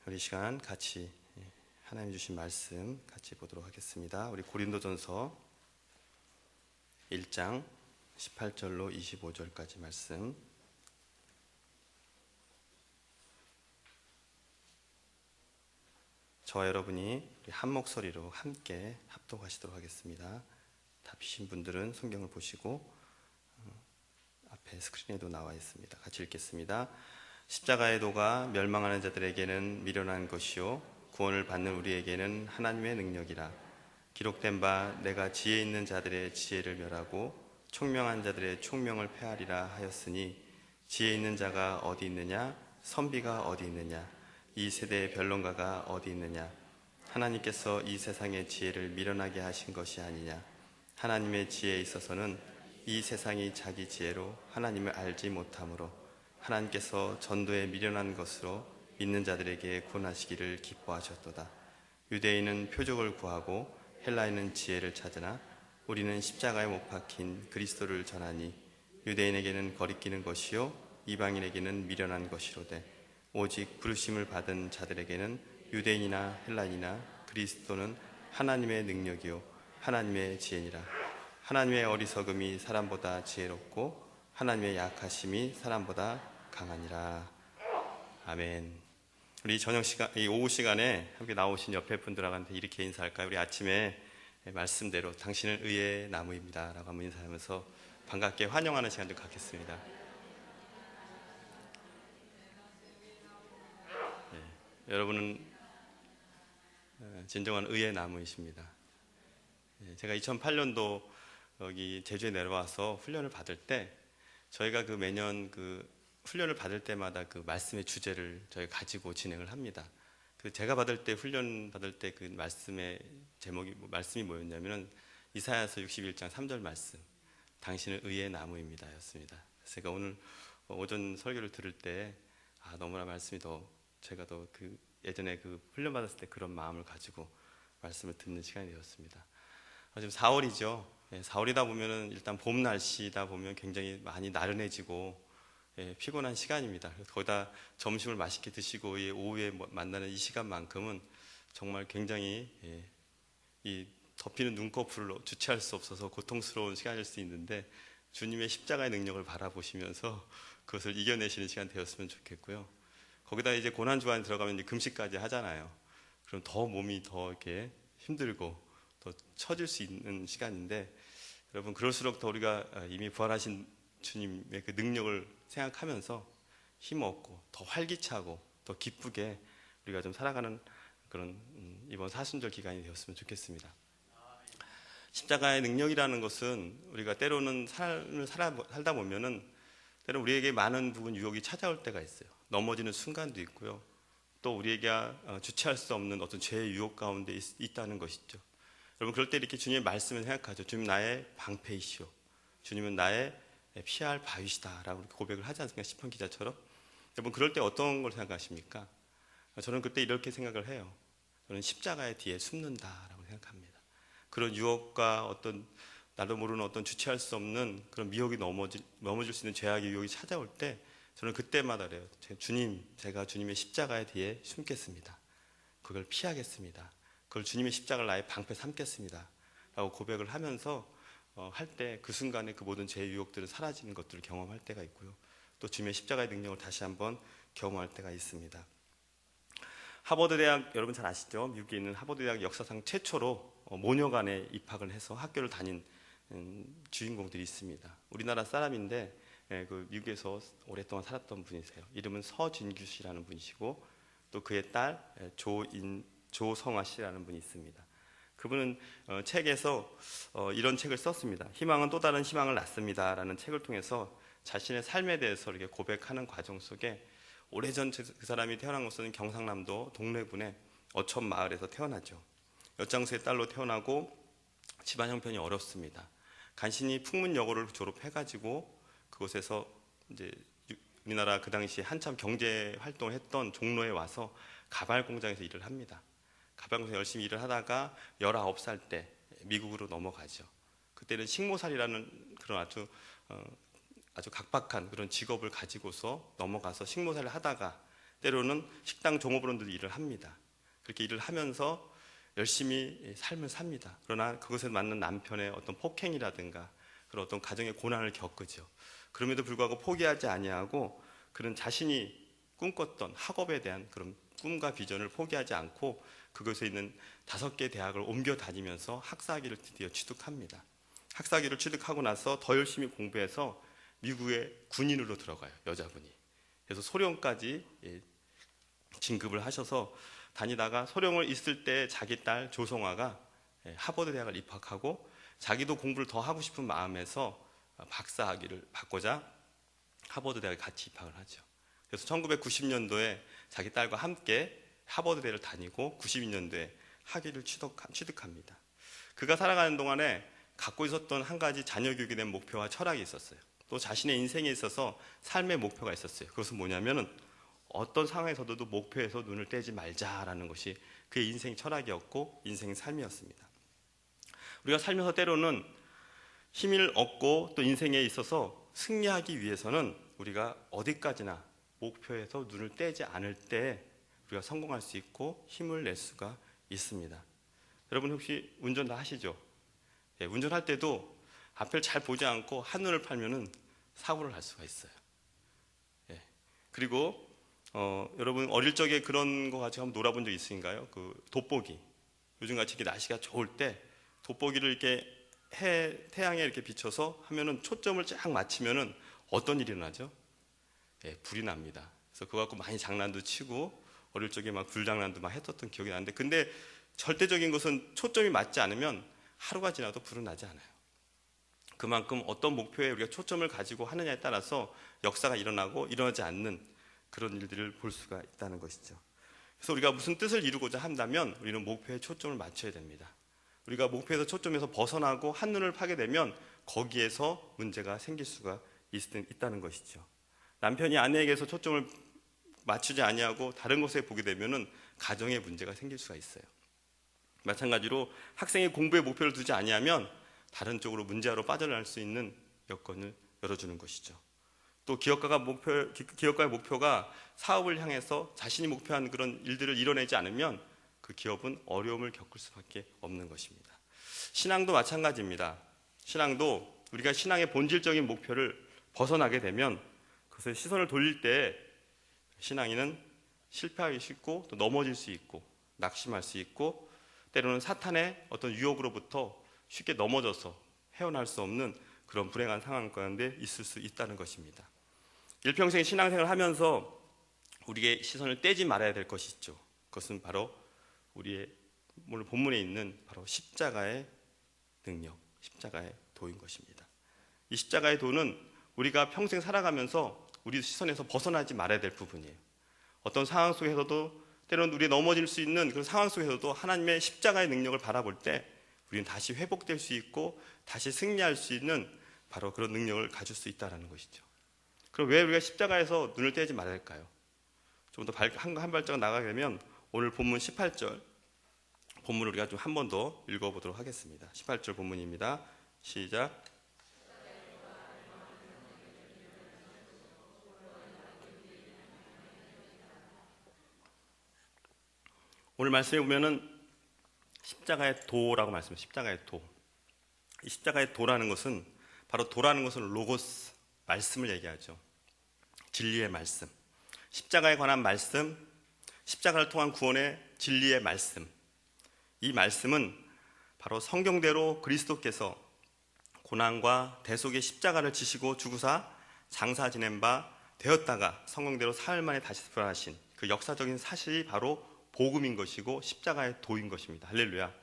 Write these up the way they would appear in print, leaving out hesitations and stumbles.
우리 시간 같이 하나님 주신 말씀 같이 보도록 하겠습니다. 우리 고린도전서 1장 18절로 25절까지 말씀. 저와 여러분이 한 목소리로 함께 합독하시도록 하겠습니다. 다 피신 분들은 성경을 보시고 앞에 스크린에도 나와 있습니다. 같이 읽겠습니다. 십자가의 도가 멸망하는 자들에게는 미련한 것이요 구원을 받는 우리에게는 하나님의 능력이라. 기록된 바 내가 지혜 있는 자들의 지혜를 멸하고 총명한 자들의 총명을 폐하리라 하였으니, 지혜 있는 자가 어디 있느냐, 선비가 어디 있느냐, 이 세대의 변론가가 어디 있느냐. 하나님께서 이 세상의 지혜를 미련하게 하신 것이 아니냐. 하나님의 지혜에 있어서는 이 세상이 자기 지혜로 하나님을 알지 못하므로 하나님께서 전도에 미련한 것으로 믿는 자들에게 구원하시기를 기뻐하셨도다. 유대인은 표적을 구하고 헬라인은 지혜를 찾으나 우리는 십자가에 못 박힌 그리스도를 전하니, 유대인에게는 거리끼는 것이요 이방인에게는 미련한 것이로되 오직 부르심을 받은 자들에게는 유대인이나 헬라인이나 그리스도는 하나님의 능력이요 하나님의 지혜니라. 하나님의 어리석음이 사람보다 지혜롭고 하나님의 약하심이 사람보다 강하니라. 아멘. 우리 저녁 시간, 이 오후 시간에 함께 나오신 옆에 분들한테 이렇게 인사할까요? 우리 아침에 말씀대로 당신은 의의 나무입니다 라고 한번 인사하면서 반갑게 환영하는 시간 좀 갖겠습니다. 네, 여러분은 진정한 의의 나무이십니다. 제가 2008년도 여기 제주에 내려와서 훈련을 받을 때, 저희가 매년 훈련을 받을 때마다 말씀의 주제를 저희가 가지고 진행을 합니다. 제가 받을 때, 훈련 받을 때 말씀의 제목이, 말씀이 뭐였냐면은 이사야서 61장 3절 말씀, 당신은 의의 나무입니다 였습니다. 그래서 제가 오늘 오전 설교를 들을 때 너무나 말씀이 제가 예전에 훈련 받았을 때 그런 마음을 가지고 말씀을 듣는 시간이 되었습니다. 지금 4월이죠. 4월이다 보면은 일단 봄 날씨다 보면 굉장히 많이 나른해지고 피곤한 시간입니다. 거기다 점심을 맛있게 드시고 오후에 만나는 이 시간만큼은 정말 굉장히 이 덮이는 눈꺼풀을 주체할 수 없어서 고통스러운 시간일 수 있는데, 주님의 십자가의 능력을 바라보시면서 그것을 이겨내시는 시간 되었으면 좋겠고요. 거기다 이제 고난주간 들어가면 이제 금식까지 하잖아요. 그럼 더 몸이 더 이렇게 힘들고 더 처질 수 있는 시간인데, 여러분 그럴수록 더 우리가 이미 부활하신 주님의 그 능력을 생각하면서 힘없고 더 활기차고 더 기쁘게 우리가 좀 살아가는 그런 이번 사순절 기간이 되었으면 좋겠습니다. 십자가의 능력이라는 것은 우리가 때로는 삶을 살다 보면은 때로 우리에게 많은 부분 유혹이 찾아올 때가 있어요. 넘어지는 순간도 있고요. 또 우리에게 주체할 수 없는 어떤 죄의 유혹 가운데 있다는 것이죠. 여러분 그럴 때 이렇게 주님의 말씀을 생각하죠. 주님 나의 방패이시오, 주님은 나의 피할 바위시다 라고 고백을 하지 않습니까? 시편 기자처럼. 여러분 그럴 때 어떤 걸 생각하십니까? 저는 그때 이렇게 생각을 해요. 저는 십자가의 뒤에 숨는다 라고 생각합니다. 그런 유혹과 어떤 나도 모르는 어떤 주체할 수 없는 그런 미혹이 넘어질 수 있는 죄악의 유혹이 찾아올 때, 저는 그때마다 그래요. 제가 주님의 십자가의 뒤에 숨겠습니다. 그걸 피하겠습니다. 그걸 주님의 십자가를 나의 방패 삼겠습니다 라고 고백을 하면서 할 때 그 순간에 그 모든 죄의 유혹들은 사라지는 것들을 경험할 때가 있고요. 또 주님의 십자가의 능력을 다시 한번 경험할 때가 있습니다. 하버드 대학, 여러분 잘 아시죠? 미국에 있는 하버드 대학 역사상 최초로 모녀간에 입학을 해서 학교를 다닌 주인공들이 있습니다. 우리나라 사람인데 미국에서 오랫동안 살았던 분이세요. 이름은 서진규 씨라는 분이시고, 또 그의 딸 조성아 씨라는 분이 있습니다. 그분은 책에서 이런 책을 썼습니다. 희망은 또 다른 희망을 낳습니다 라는 책을 통해서 자신의 삶에 대해서 이렇게 고백하는 과정 속에, 오래전 그 사람이 태어난 곳은 경상남도 동래군의 어촌 마을에서 태어나죠. 엿장수의 딸로 태어나고 집안 형편이 어렵습니다. 간신히 풍문여고를 졸업해가지고 그곳에서 이제 우리나라 그 당시에 한참 경제 활동을 했던 종로에 와서 가발 공장에서 일을 합니다. 가발 공장에서 열심히 일을 하다가 19살 때 미국으로 넘어가죠. 그때는 식모살이라는 그런 아주 각박한 그런 직업을 가지고서 넘어가서 식모살이를 하다가 때로는 식당 종업원들도 일을 합니다. 그렇게 일을 하면서 열심히 삶을 삽니다. 그러나 그것에 맞는 남편의 어떤 폭행이라든가 그런 어떤 가정의 고난을 겪으죠. 그럼에도 불구하고 포기하지 아니하고 그런 자신이 꿈꿨던 학업에 대한 그런 꿈과 비전을 포기하지 않고 그것에 있는 5개 대학을 옮겨 다니면서 학사학위를 드디어 취득합니다. 학사학위를 취득하고 나서 더 열심히 공부해서 미국의 군인으로 들어가요. 여자분이. 그래서 소령까지 진급을 하셔서 다니다가 소령을 있을 때 자기 딸 조성아가 하버드 대학을 입학하고 자기도 공부를 더 하고 싶은 마음에서 박사학위를 받고자 하버드 대학에 같이 입학을 하죠. 그래서 1990년도에 자기 딸과 함께 하버드 대를 다니고 92년도에 학위를 취득합니다. 그가 살아가는 동안에 갖고 있었던 한 가지 자녀 교육에 대한 목표와 철학이 있었어요. 또 자신의 인생에 있어서 삶의 목표가 있었어요. 그것은 뭐냐면은 어떤 상황에서도 목표에서 눈을 떼지 말자라는 것이 그의 인생 철학이었고 인생 삶이었습니다. 우리가 살면서 때로는 힘을 얻고 또 인생에 있어서 승리하기 위해서는 우리가 어디까지나 목표에서 눈을 떼지 않을 때 우리가 성공할 수 있고 힘을 낼 수가 있습니다. 여러분 혹시 운전 다 하시죠? 운전할 때도 앞을 잘 보지 않고 한눈을 팔면은 사고를 할 수가 있어요. 그리고 여러분 어릴 적에 그런 거 가지고 한번 놀아본 적 있으신가요? 그 돋보기. 요즘같이 이렇게 날씨가 좋을 때 돋보기를 이렇게 태양에 이렇게 비춰서 하면은 초점을 쫙 맞추면은 어떤 일이 일어나죠? 불이 납니다. 그래서 그거 갖고 많이 장난도 치고 어릴 적에 막 불장난도 막 했었던 기억이 나는데 근데 절대적인 것은 초점이 맞지 않으면 하루가 지나도 불은 나지 않아요. 그만큼 어떤 목표에 우리가 초점을 가지고 하느냐에 따라서 역사가 일어나고 일어나지 않는 그런 일들을 볼 수가 있다는 것이죠. 그래서 우리가 무슨 뜻을 이루고자 한다면 우리는 목표에 초점을 맞춰야 됩니다. 우리가 목표에서 초점에서 벗어나고 한눈을 파게 되면 거기에서 문제가 생길 수가 있다는 것이죠. 남편이 아내에게서 초점을 맞추지 아니하고 다른 곳에 보게 되면은 가정에 문제가 생길 수가 있어요. 마찬가지로 학생이 공부에 목표를 두지 아니하면 다른 쪽으로 문제로 빠져나갈 수 있는 여건을 열어주는 것이죠. 또 기업가의 목표가 사업을 향해서 자신이 목표한 그런 일들을 이뤄내지 않으면 그 기업은 어려움을 겪을 수밖에 없는 것입니다. 신앙도 마찬가지입니다. 신앙도 우리가 신앙의 본질적인 목표를 벗어나게 되면 그것에 시선을 돌릴 때 신앙인은 실패하기 쉽고 또 넘어질 수 있고 낙심할 수 있고 때로는 사탄의 어떤 유혹으로부터 쉽게 넘어져서 헤어날 수 없는 그런 불행한 상황 가운데 있을 수 있다는 것입니다. 일평생 신앙생활을 하면서 우리의 시선을 떼지 말아야 될 것이 있죠. 그것은 바로 우리의 오늘 본문에 있는 바로 십자가의 능력, 십자가의 도인 것입니다. 이 십자가의 도는 우리가 평생 살아가면서 우리 시선에서 벗어나지 말아야 될 부분이에요. 어떤 상황 속에서도 때로는 우리 넘어질 수 있는 그런 상황 속에서도 하나님의 십자가의 능력을 바라볼 때 우리는 다시 회복될 수 있고 다시 승리할 수 있는 바로 그런 능력을 가질 수 있다는 것이죠. 그럼 왜 우리가 십자가에서 눈을 떼지 말아야 할까요? 좀 더 한 발짝 나가게 되면 오늘 본문 18절 본문을 우리가 좀 한 번 더 읽어보도록 하겠습니다. 18절 본문입니다. 시작. 오늘 말씀에 보면은 십자가의 도라고 말씀해요. 십자가의 도. 이 십자가의 도라는 것은 바로 도라는 것은 로고스, 말씀을 얘기하죠. 진리의 말씀. 십자가에 관한 말씀, 십자가를 통한 구원의 진리의 말씀. 이 말씀은 바로 성경대로 그리스도께서 고난과 대속의 십자가를 지시고 죽으사 장사 지낸 바 되었다가 성경대로 사흘 만에 다시 부활하신 그 역사적인 사실이 바로 복음인 것이고 십자가의 도인 것입니다. 할렐루야.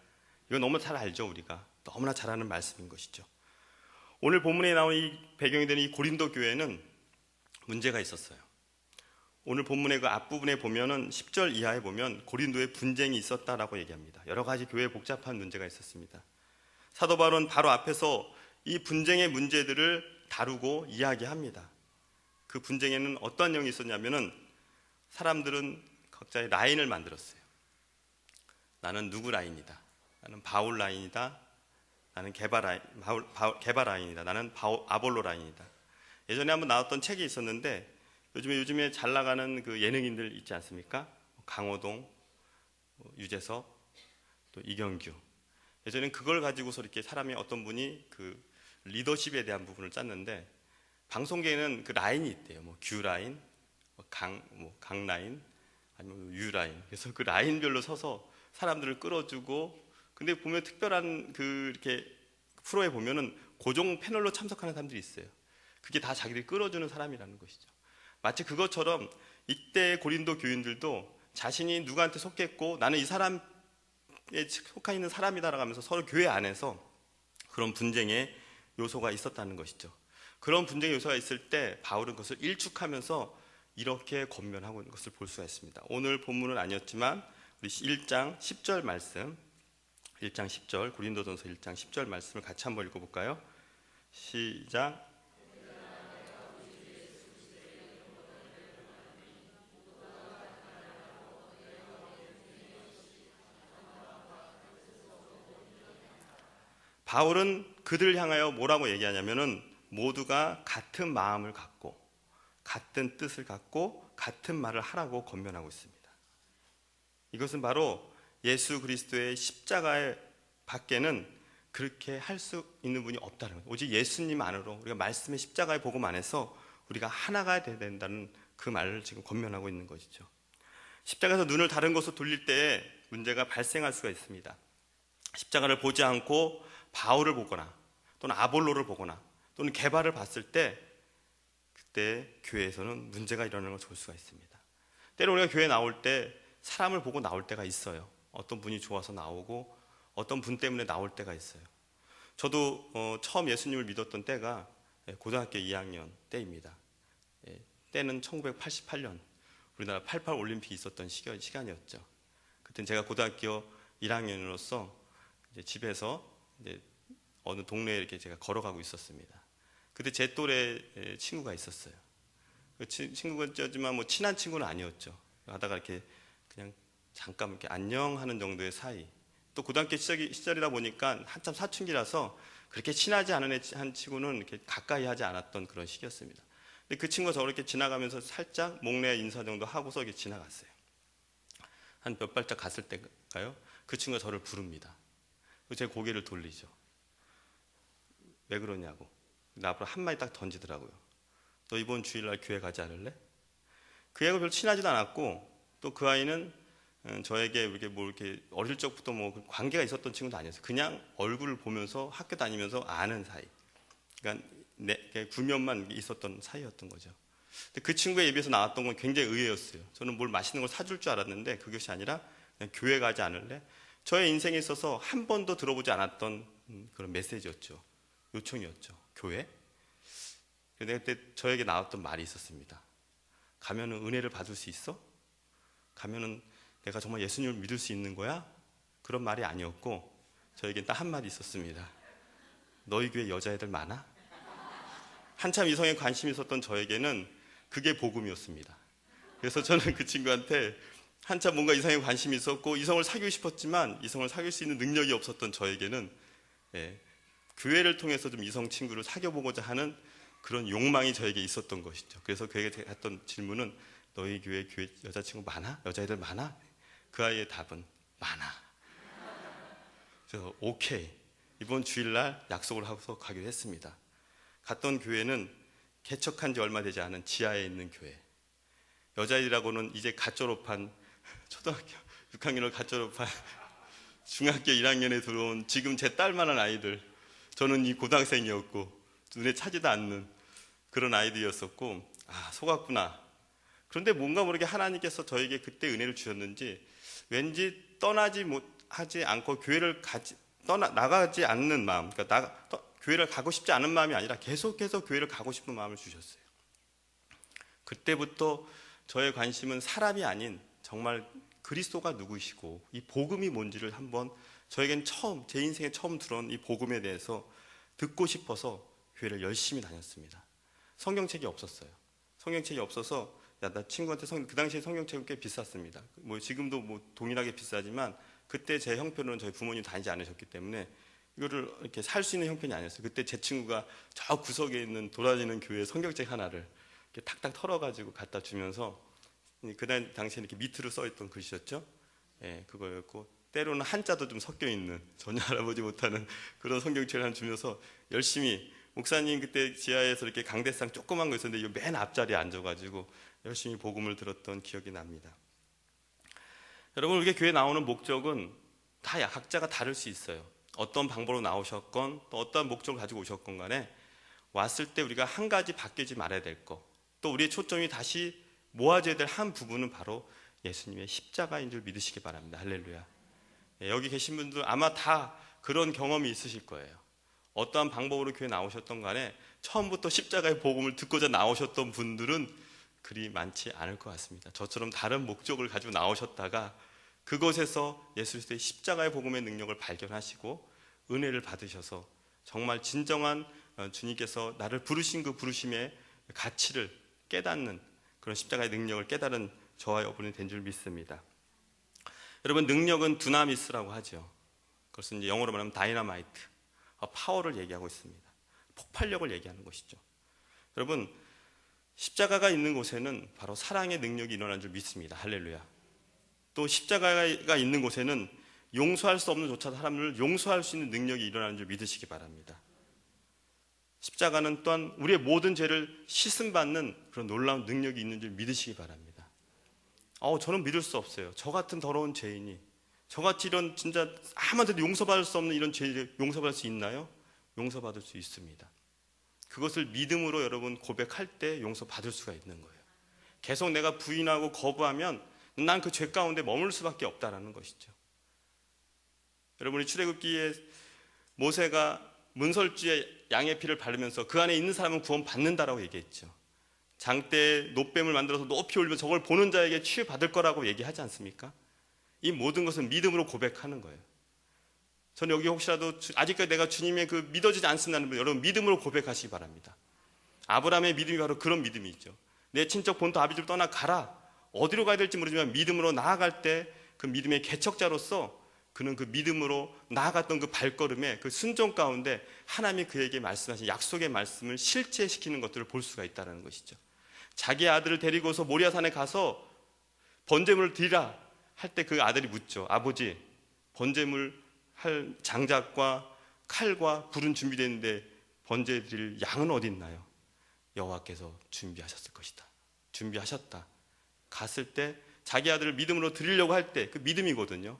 이거 너무 잘 알죠. 우리가 너무나 잘 아는 말씀인 것이죠. 오늘 본문에 나온 이 배경이 되는 이 고린도 교회는 문제가 있었어요. 오늘 본문의 그 앞부분에 보면은 10절 이하에 보면 고린도에 분쟁이 있었다라고 얘기합니다. 여러 가지 교회에 복잡한 문제가 있었습니다. 사도 바울은 바로 앞에서 이 분쟁의 문제들을 다루고 이야기합니다. 그 분쟁에는 어떤 내용이 있었냐면은 사람들은 각자의 라인을 만들었어요. 나는 누구 라인이다. 나는 바울 라인이다. 나는 게바 라인이다. 나는 아볼로 라인이다. 예전에 한번 나왔던 책이 있었는데 요즘에 잘 나가는 그 예능인들 있지 않습니까? 강호동, 유재석, 또 이경규. 예전엔 그걸 가지고서 이렇게 사람이 어떤 분이 그 리더십에 대한 부분을 짰는데, 방송계에는 그 라인이 있대요. 뭐 규라인, 강라인, 아니면 유라인. 그래서 그 라인별로 서서 사람들을 끌어주고, 근데 보면 특별한 그 이렇게 프로에 보면은 고정 패널로 참석하는 사람들이 있어요. 그게 다 자기들이 끌어주는 사람이라는 것이죠. 마치 그것처럼 이때 고린도 교인들도 자신이 누구한테 속했고 나는 이 사람에 속해 있는 사람이다라고 하면서 서로 교회 안에서 그런 분쟁의 요소가 있었다는 것이죠. 그런 분쟁의 요소가 있을 때 바울은 그것을 일축하면서 이렇게 권면하고 있는 것을 볼 수가 있습니다. 오늘 본문은 아니었지만 우리 1장 10절 말씀, 1장 10절, 고린도전서 1장 10절 말씀을 같이 한번 읽어볼까요? 시작. 바울은 그들을 향하여 뭐라고 얘기하냐면은 모두가 같은 마음을 갖고 같은 뜻을 갖고 같은 말을 하라고 권면하고 있습니다. 이것은 바로 예수 그리스도의 십자가의 밖에는 그렇게 할 수 있는 분이 없다는 거예요. 오직 예수님 안으로 우리가 말씀의 십자가의 복음 안에서 우리가 하나가 되어야 된다는 그 말을 지금 권면하고 있는 것이죠. 십자가에서 눈을 다른 곳으로 돌릴 때에 문제가 발생할 수가 있습니다. 십자가를 보지 않고 바울을 보거나 또는 아볼로를 보거나 또는 게바를 봤을 때 그때 교회에서는 문제가 일어나는 걸 볼 수가 있습니다. 때로 우리가 교회에 나올 때 사람을 보고 나올 때가 있어요. 어떤 분이 좋아서 나오고 어떤 분 때문에 나올 때가 있어요. 저도 처음 예수님을 믿었던 때가 고등학교 2학년 때입니다. 때는 1988년 우리나라 88 올림픽이 있었던 시간이었죠. 그때는 제가 고등학교 1학년으로서 이제 집에서 이제 어느 동네에 이렇게 제가 걸어가고 있었습니다. 그때 제 또래 친구가 있었어요. 그 친구였지만 뭐 친한 친구는 아니었죠. 하다가 이렇게 그냥 잠깐 이렇게 안녕하는 정도의 사이. 또 고등학교 시절이다 보니까 한참 사춘기라서 그렇게 친하지 않은 한 친구는 이렇게 가까이 하지 않았던 그런 시기였습니다. 근데 그 친구가 저를 이렇게 지나가면서 살짝 목례 인사 정도 하고서 이렇게 지나갔어요. 한 몇 발짝 갔을 때가요. 그 친구가 저를 부릅니다. 제 고개를 돌리죠. 왜 그러냐고. 나 앞으로 한마디 딱 던지더라고요. 너 이번 주일날 교회 가지 않을래? 그 애가 별로 친하지도 않았고 또 그 아이는 저에게 이렇게 어릴 적부터 뭐 관계가 있었던 친구도 아니었어요. 그냥 얼굴을 보면서 학교 다니면서 아는 사이. 그러니까 구면만 있었던 사이였던 거죠. 근데 그 친구의 입에서 나왔던 건 굉장히 의외였어요. 저는 뭘 맛있는 걸 사줄 줄 알았는데 그것이 아니라 그냥 교회 가지 않을래? 저의 인생에 있어서 한 번도 들어보지 않았던 그런 메시지였죠. 요청이었죠. 교회? 근데 그때 저에게 나왔던 말이 있었습니다. 가면은 은혜를 받을 수 있어? 가면은 내가 정말 예수님을 믿을 수 있는 거야? 그런 말이 아니었고 저에겐 딱 한마디 있었습니다. 너희 교회 여자애들 많아? 한참 이성에 관심이 있었던 저에게는 그게 복음이었습니다. 그래서 저는 그 친구한테 한참 뭔가 이성에 관심이 있었고 이성을 사귀고 싶었지만 이성을 사귈 수 있는 능력이 없었던 저에게는 교회를 통해서 좀 이성 친구를 사귀어보고자 하는 그런 욕망이 저에게 있었던 것이죠. 그래서 그에게 했던 질문은 너희 교회 여자친구 많아? 여자애들 많아? 그 아이의 답은 많아. 그래서 오케이. 이번 주일날 약속을 하고서 가기로 했습니다. 갔던 교회는 개척한 지 얼마 되지 않은 지하에 있는 교회. 여자애들하고는 이제 갓 졸업한 초등학교 6학년을 갓 졸업한 중학교 1학년에 들어온 지금 제 딸만한 아이들. 저는 이 고등학생이었고 눈에 차지도 않는 그런 아이들이었었고 속았구나. 그런데 뭔가 모르게 하나님께서 저에게 그때 은혜를 주셨는지 왠지 하지 않고 교회를 나가지 않는 마음, 그러니까 교회를 가고 싶지 않은 마음이 아니라 계속해서 교회를 가고 싶은 마음을 주셨어요. 그때부터 저의 관심은 사람이 아닌 정말 그리스도가 누구시고 이 복음이 뭔지를 한번 저에겐 제 인생에 처음 들어온 이 복음에 대해서 듣고 싶어서 교회를 열심히 다녔습니다. 성경책이 없었어요. 성경책이 없어서 나 친구한테 그 당시에 성경책은 꽤 비쌌습니다. 뭐 지금도 뭐 동일하게 비싸지만 그때 제 형편으로는 저희 부모님 다니지 않으셨기 때문에 이거를 이렇게 살 수 있는 형편이 아니었어요. 그때 제 친구가 저 구석에 있는 돌아다니는 교회 성경책 하나를 이렇게 탁탁 털어가지고 갖다 주면서 그날 당시에 이렇게 밑으로 써있던 글씨였죠. 예, 그거였고 때로는 한자도 좀 섞여 있는 전혀 알아보지 못하는 그런 성경책을 하나 주면서 열심히 목사님 그때 지하에서 이렇게 강대상 조그만 거 있었는데 이 맨 앞자리에 앉아가지고 열심히 복음을 들었던 기억이 납니다. 여러분 우리가 교회 나오는 목적은 다 각자가 다를 수 있어요. 어떤 방법으로 나오셨건 또 어떤 목적을 가지고 오셨건 간에 왔을 때 우리가 한 가지 바뀌지 말아야 될 거, 또 우리의 초점이 다시 모아져야 될 한 부분은 바로 예수님의 십자가인 줄 믿으시기 바랍니다. 할렐루야. 여기 계신 분들 아마 다 그런 경험이 있으실 거예요. 어떠한 방법으로 교회 나오셨던 간에 처음부터 십자가의 복음을 듣고자 나오셨던 분들은 그리 많지 않을 것 같습니다. 저처럼 다른 목적을 가지고 나오셨다가 그곳에서 예수 그리스도의 십자가의 복음의 능력을 발견하시고 은혜를 받으셔서 정말 진정한 주님께서 나를 부르신 그 부르심의 가치를 깨닫는 그런 십자가의 능력을 깨달은 저와 여러분이 된 줄 믿습니다. 여러분 능력은 두나미스라고 하죠. 그것은 이제 영어로 말하면 다이너마이트, 파워를 얘기하고 있습니다. 폭발력을 얘기하는 것이죠. 여러분 십자가가 있는 곳에는 바로 사랑의 능력이 일어난 줄 믿습니다. 할렐루야. 또 십자가가 있는 곳에는 용서할 수 없는 조차 사람을 용서할 수 있는 능력이 일어나는 줄 믿으시기 바랍니다. 십자가는 또한 우리의 모든 죄를 씻음받는 그런 놀라운 능력이 있는 줄 믿으시기 바랍니다. 저는 믿을 수 없어요. 저 같은 더러운 죄인이 저같이 이런 진짜 아무한테도 용서받을 수 없는 이런 죄를 용서받을 수 있나요? 용서받을 수 있습니다. 그것을 믿음으로 여러분 고백할 때 용서받을 수가 있는 거예요. 계속 내가 부인하고 거부하면 난 그 죄 가운데 머물 수밖에 없다라는 것이죠. 여러분이 출애굽기에 모세가 문설주에 양의 피를 바르면서 그 안에 있는 사람은 구원받는다라고 얘기했죠. 장대에 노뱀을 만들어서 높이 올리면 저걸 보는 자에게 치유받을 거라고 얘기하지 않습니까? 이 모든 것은 믿음으로 고백하는 거예요. 저는 여기 혹시라도 아직까지 내가 주님의 그 믿어지지 않습니다는 분, 여러분 믿음으로 고백하시기 바랍니다. 아브라함의 믿음이 바로 그런 믿음이죠. 내 친척 본토 아비집을 떠나 가라. 어디로 가야 될지 모르지만 믿음으로 나아갈 때 그 믿음의 개척자로서 그는 그 믿음으로 나아갔던 그 발걸음에 그 순종 가운데 하나님이 그에게 말씀하신 약속의 말씀을 실제시키는 것들을 볼 수가 있다는 것이죠. 자기 아들을 데리고서 모리아산에 가서 번제물을 드리라 할 때 그 아들이 묻죠. 아버지, 번제물 할 장작과 칼과 불은 준비되어 있는데 번제 드릴 양은 어디 있나요? 여호와께서 준비하셨을 것이다. 준비하셨다. 갔을 때 자기 아들을 믿음으로 드리려고 할 때 그 믿음이거든요.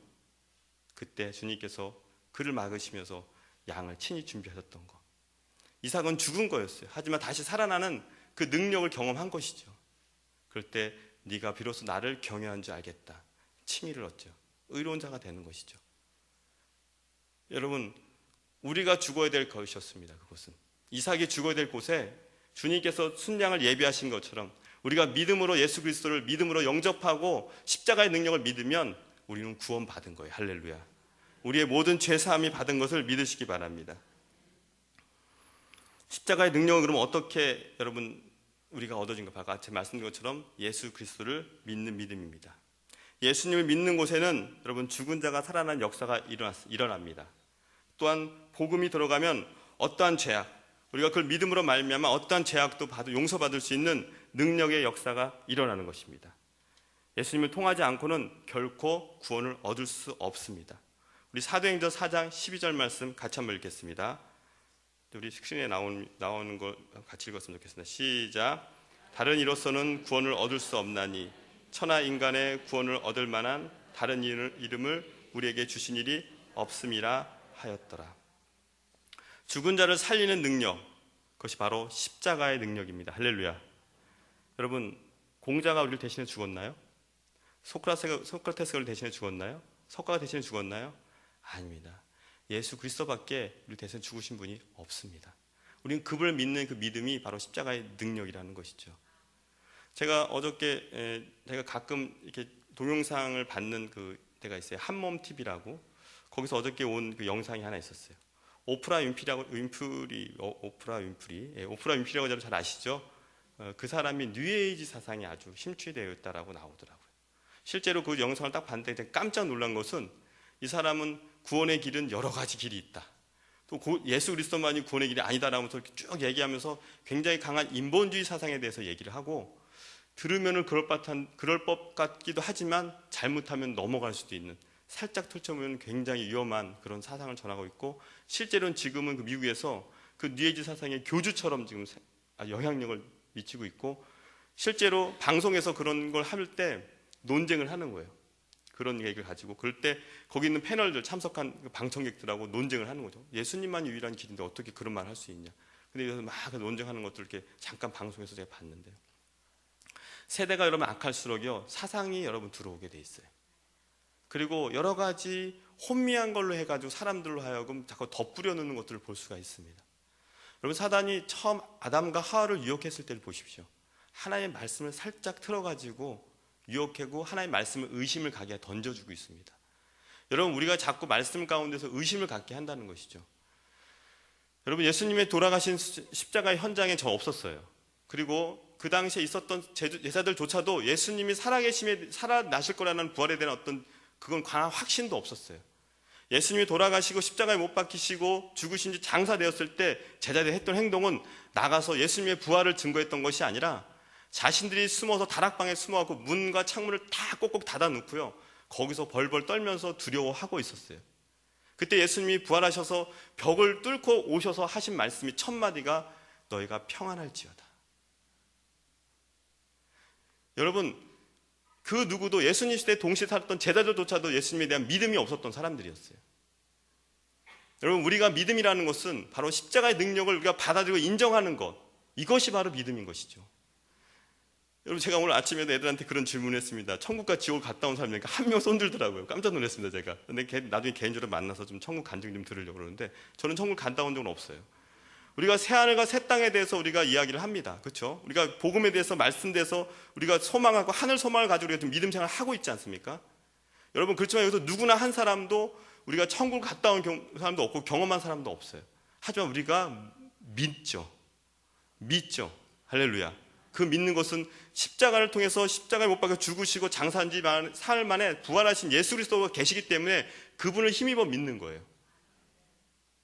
그때 주님께서 그를 막으시면서 양을 친히 준비하셨던 것. 이삭은 죽은 거였어요. 하지만 다시 살아나는 그 능력을 경험한 것이죠. 그럴 때 네가 비로소 나를 경외한 줄 알겠다. 칭의를 얻죠. 의로운 자가 되는 것이죠. 여러분 우리가 죽어야 될 것이었습니다. 그곳은 이삭이 죽어야 될 곳에 주님께서 순양을 예비하신 것처럼 우리가 믿음으로 예수 그리스도를 믿음으로 영접하고 십자가의 능력을 믿으면 우리는 구원받은 거예요. 할렐루야. 우리의 모든 죄사함이 받은 것을 믿으시기 바랍니다. 십자가의 능력은 그럼 어떻게 여러분 우리가 얻어진 것 아까 제가 말씀드린 것처럼 예수 그리스도를 믿는 믿음입니다. 예수님을 믿는 곳에는 여러분 죽은 자가 살아난 역사가 일어납니다. 또한 복음이 들어가면 어떠한 죄악, 우리가 그걸 믿음으로 말미암아 어떠한 죄악도 용서받을 수 있는 능력의 역사가 일어나는 것입니다. 예수님을 통하지 않고는 결코 구원을 얻을 수 없습니다. 우리 사도행전 4장 12절 말씀 같이 한번 읽겠습니다. 우리 스크린에 나오는 거 같이 읽었으면 좋겠습니다. 시작. 다른 이로서는 구원을 얻을 수 없나니 천하 인간의 구원을 얻을 만한 다른 이름을 우리에게 주신 일이 없음이라 하였더라. 죽은 자를 살리는 능력, 그것이 바로 십자가의 능력입니다. 할렐루야. 여러분 공자가 우리를 대신해 죽었나요? 소크라테스가 우리를 대신해 죽었나요? 석가가 대신해 죽었나요? 아닙니다. 예수 그리스도밖에 우리 대신해 죽으신 분이 없습니다. 우리는 그분을 믿는 그 믿음이 바로 십자가의 능력이라는 것이죠. 제가 어저께 제가 가끔 이렇게 동영상을 받는 그 데가 있어요. 한몸 TV라고. 거기서 어저께 온 그 영상이 하나 있었어요. 오프라 윈프리라고 잘 아시죠? 그 사람이 뉴에이지 사상이 아주 심취되어 있다라고 나오더라고요. 실제로 그 영상을 딱 봤는데 깜짝 놀란 것은 이 사람은 구원의 길은 여러 가지 길이 있다. 또 예수 그리스도만이 구원의 길이 아니다라면서 이렇게 쭉 얘기하면서 굉장히 강한 인본주의 사상에 대해서 얘기를 하고, 들으면은 그럴 법 같기도 하지만 잘못하면 넘어갈 수도 있는, 살짝 펼쳐보면 굉장히 위험한 그런 사상을 전하고 있고, 실제로는 지금은 그 미국에서 그 뉴에이지 사상의 교주처럼 지금 영향력을 미치고 있고, 실제로 방송에서 그런 걸 할 때 논쟁을 하는 거예요. 그런 얘기를 가지고 그럴 때 거기 있는 패널들, 참석한 방청객들하고 논쟁을 하는 거죠. 예수님만 유일한 길인데 어떻게 그런 말을 할 수 있냐. 근데 여기서 막 논쟁하는 것들 이렇게 잠깐 방송에서 제가 봤는데요. 세대가 여러분 악할수록요, 사상이 여러분 들어오게 돼 있어요. 그리고 여러 가지 혼미한 걸로 해가지고 사람들로 하여금 자꾸 덧뿌려 놓는 것들을 볼 수가 있습니다. 여러분, 사단이 처음 아담과 하와를 유혹했을 때를 보십시오. 하나님의 말씀을 살짝 틀어가지고 유혹하고 하나님의 말씀을 의심을 가게 던져주고 있습니다. 여러분, 우리가 자꾸 말씀 가운데서 의심을 갖게 한다는 것이죠. 여러분, 예수님의 돌아가신 십자가의 현장에 저 없었어요. 그리고 그 당시에 있었던 제자들조차도 예수님이 살아나실 거라는 부활에 대한 어떤 그건 강한 확신도 없었어요. 예수님이 돌아가시고 십자가에 못 박히시고 죽으신 지 장사되었을 때 제자들이 했던 행동은 나가서 예수님의 부활을 증거했던 것이 아니라 자신들이 숨어서 다락방에 숨어갖고 문과 창문을 다 꼭꼭 닫아 놓고요, 거기서 벌벌 떨면서 두려워하고 있었어요. 그때 예수님이 부활하셔서 벽을 뚫고 오셔서 하신 말씀이 첫 마디가 너희가 평안할지어다. 여러분, 그 누구도 예수님 시대에 동시에 살았던 제자들조차도 예수님에 대한 믿음이 없었던 사람들이었어요. 여러분, 우리가 믿음이라는 것은 바로 십자가의 능력을 우리가 받아들이고 인정하는 것, 이것이 바로 믿음인 것이죠. 여러분, 제가 오늘 아침에도 애들한테 그런 질문을 했습니다. 천국과 지옥을 갔다 온 사람이니까 한 명 손 들더라고요. 깜짝 놀랐습니다, 제가. 근데 나중에 개인적으로 만나서 좀 천국 간증 좀 들으려고 그러는데, 저는 천국 갔다 온 적은 없어요. 우리가 새 하늘과 새 땅에 대해서 우리가 이야기를 합니다. 그렇죠? 우리가 복음에 대해서 말씀돼서 우리가 소망하고 하늘 소망을 가지고 우리가 좀 믿음 생활을 하고 있지 않습니까? 여러분, 그렇지만 여기서 누구나 한 사람도 우리가 천국을 갔다 온 사람도 없고 경험한 사람도 없어요. 하지만 우리가 믿죠. 할렐루야. 그 믿는 것은 십자가를 통해서 십자가에 못 박혀 죽으시고 장사한 지 사흘 만에 부활하신 예수 그리스도가 계시기 때문에 그분을 힘입어 믿는 거예요.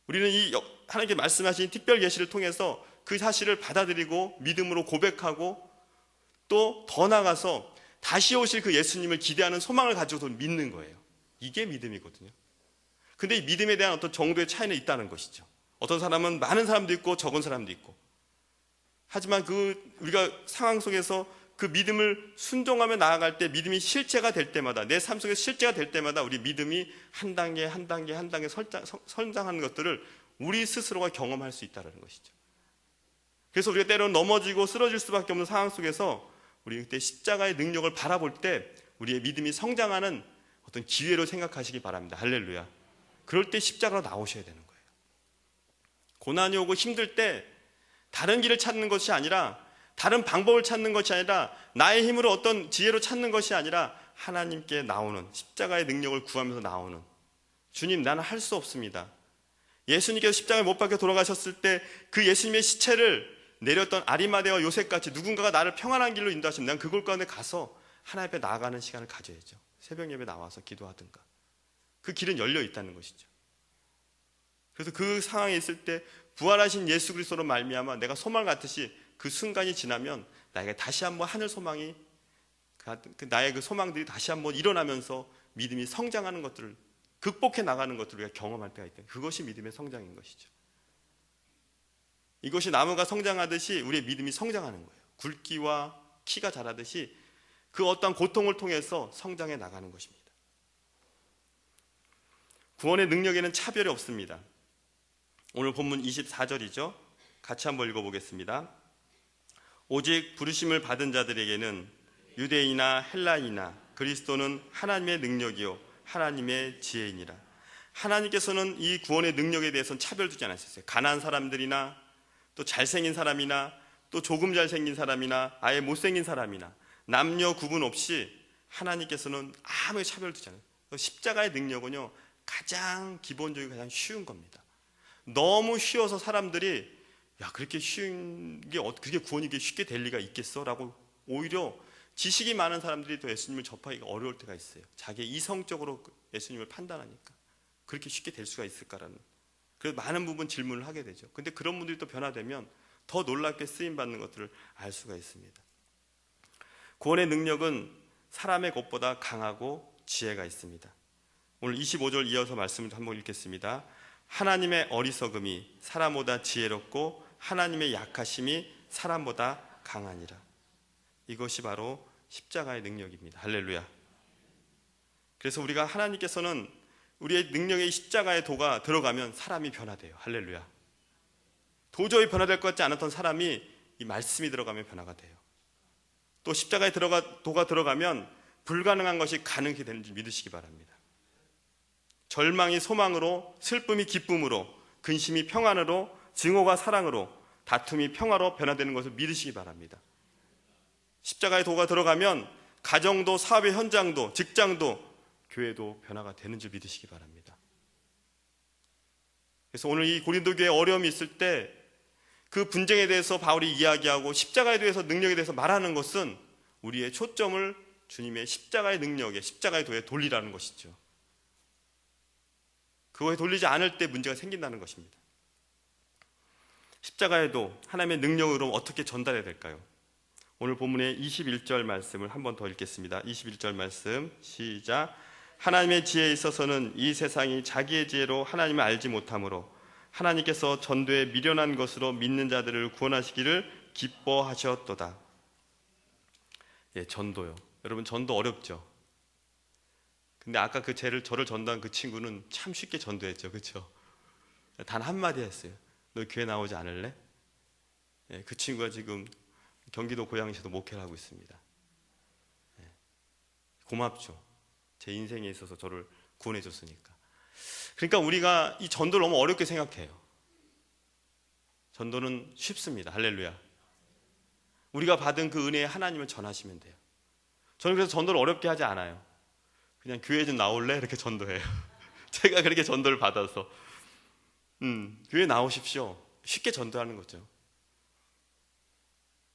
우리는 이 하나님께 말씀하신 특별 계시를 통해서 그 사실을 받아들이고 믿음으로 고백하고 또 더 나아가서 다시 오실 그 예수님을 기대하는 소망을 가지고서 믿는 거예요. 이게 믿음이거든요. 근데 이 믿음에 대한 어떤 정도의 차이는 있다는 것이죠. 어떤 사람은 많은 사람도 있고 적은 사람도 있고, 하지만 우리가 상황 속에서 그 믿음을 순종하며 나아갈 때, 믿음이 실제가 될 때마다, 내 삶 속에 실제가 될 때마다 우리 믿음이 한 단계 성장하는 것들을 우리 스스로가 경험할 수 있다는 것이죠. 그래서 우리가 때로는 넘어지고 쓰러질 수밖에 없는 상황 속에서 우리 그때 십자가의 능력을 바라볼 때 우리의 믿음이 성장하는 어떤 기회로 생각하시기 바랍니다. 할렐루야. 그럴 때 십자가로 나오셔야 되는 거예요. 고난이 오고 힘들 때 다른 길을 찾는 것이 아니라, 다른 방법을 찾는 것이 아니라, 나의 힘으로 어떤 지혜로 찾는 것이 아니라 하나님께 나오는, 십자가의 능력을 구하면서 나오는, 주님, 나는 할 수 없습니다. 예수님께서 십자가에 못 박혀 돌아가셨을 때 그 예수님의 시체를 내렸던 아리마대와 요셉같이 누군가가 나를 평안한 길로 인도하시면 난 그걸 가운데 가서 하나님 앞에 나아가는 시간을 가져야죠. 새벽 예배 나와서 기도하든가. 그 길은 열려 있다는 것이죠. 그래서 그 상황에 있을 때 부활하신 예수 그리스도로 말미암아 내가 소망 같듯이 그 순간이 지나면 나에게 다시 한번 하늘 소망이, 나의 그 소망들이 다시 한번 일어나면서 믿음이 성장하는 것들을, 극복해 나가는 것들을 우리가 경험할 때가 있다. 그것이 믿음의 성장인 것이죠. 이것이 나무가 성장하듯이 우리의 믿음이 성장하는 거예요. 굵기와 키가 자라듯이 그 어떠한 고통을 통해서 성장해 나가는 것입니다. 구원의 능력에는 차별이 없습니다. 오늘 본문 24절이죠. 같이 한번 읽어보겠습니다. 오직 부르심을 받은 자들에게는 유대인이나 헬라인이나 그리스도는 하나님의 능력이요 하나님의 지혜이니라. 하나님께서는 이 구원의 능력에 대해서는 차별 두지 않으셨어요. 가난한 사람들이나 또 잘생긴 사람이나 또 조금 잘생긴 사람이나 아예 못생긴 사람이나 남녀 구분 없이 하나님께서는 아무리 차별 두지 않아요. 십자가의 능력은요, 가장 기본적이고 가장 쉬운 겁니다. 너무 쉬워서 사람들이 그렇게 쉬운 게 그렇게 구원이 쉽게 될 리가 있겠어? 라고 오히려 지식이 많은 사람들이 또 예수님을 접하기가 어려울 때가 있어요. 자기 이성적으로 예수님을 판단하니까 그렇게 쉽게 될 수가 있을까라는. 그래서 많은 부분 질문을 하게 되죠. 근데 그런 분들이 또 변화되면 더 놀랍게 쓰임받는 것들을 알 수가 있습니다. 구원의 능력은 사람의 것보다 강하고 지혜가 있습니다. 오늘 25절 이어서 말씀을 한번 읽겠습니다. 하나님의 어리석음이 사람보다 지혜롭고 하나님의 약하심이 사람보다 강하니라. 이것이 바로 십자가의 능력입니다. 할렐루야. 그래서 우리가 하나님께서는 우리의 능력의 십자가의 도가 들어가면 사람이 변화돼요. 할렐루야. 도저히 변화될 것 같지 않았던 사람이 이 말씀이 들어가면 변화가 돼요. 또 십자가에 도가 들어가면 불가능한 것이 가능히 되는 줄 믿으시기 바랍니다. 절망이 소망으로, 슬픔이 기쁨으로, 근심이 평안으로, 증오가 사랑으로, 다툼이 평화로 변화되는 것을 믿으시기 바랍니다. 십자가의 도가 들어가면 가정도, 사업의 현장도, 직장도, 교회도 변화가 되는 줄 믿으시기 바랍니다. 그래서 오늘 이 고린도 교회에 어려움이 있을 때 그 분쟁에 대해서 바울이 이야기하고 십자가에 대해서 능력에 대해서 말하는 것은 우리의 초점을 주님의 십자가의 능력에, 십자가의 도에 돌리라는 것이죠. 그거에 돌리지 않을 때 문제가 생긴다는 것입니다. 십자가의 도, 하나님의 능력으로 어떻게 전달해야 될까요? 오늘 본문의 21절 말씀을 한 번 더 읽겠습니다. 21절 말씀 시작. 하나님의 지혜에 있어서는 이 세상이 자기의 지혜로 하나님을 알지 못하므로 하나님께서 전도에 미련한 것으로 믿는 자들을 구원하시기를 기뻐하셨도다. 예, 전도요. 여러분 전도 어렵죠? 근데 아까 저를 전도한 그 친구는 참 쉽게 전도했죠. 그렇죠? 단 한마디 했어요. 너 교회 나오지 않을래? 예, 그 친구가 지금 경기도 고양시에도 목회를 하고 있습니다. 예, 고맙죠. 제 인생에 있어서 저를 구원해 줬으니까. 그러니까 우리가 이 전도를 너무 어렵게 생각해요. 전도는 쉽습니다. 할렐루야. 우리가 받은 그 은혜의 하나님을 전하시면 돼요. 저는 그래서 전도를 어렵게 하지 않아요. 그냥 교회 좀 나올래? 이렇게 전도해요. 제가 그렇게 전도를 받아서 교회 나오십시오. 쉽게 전도하는 거죠.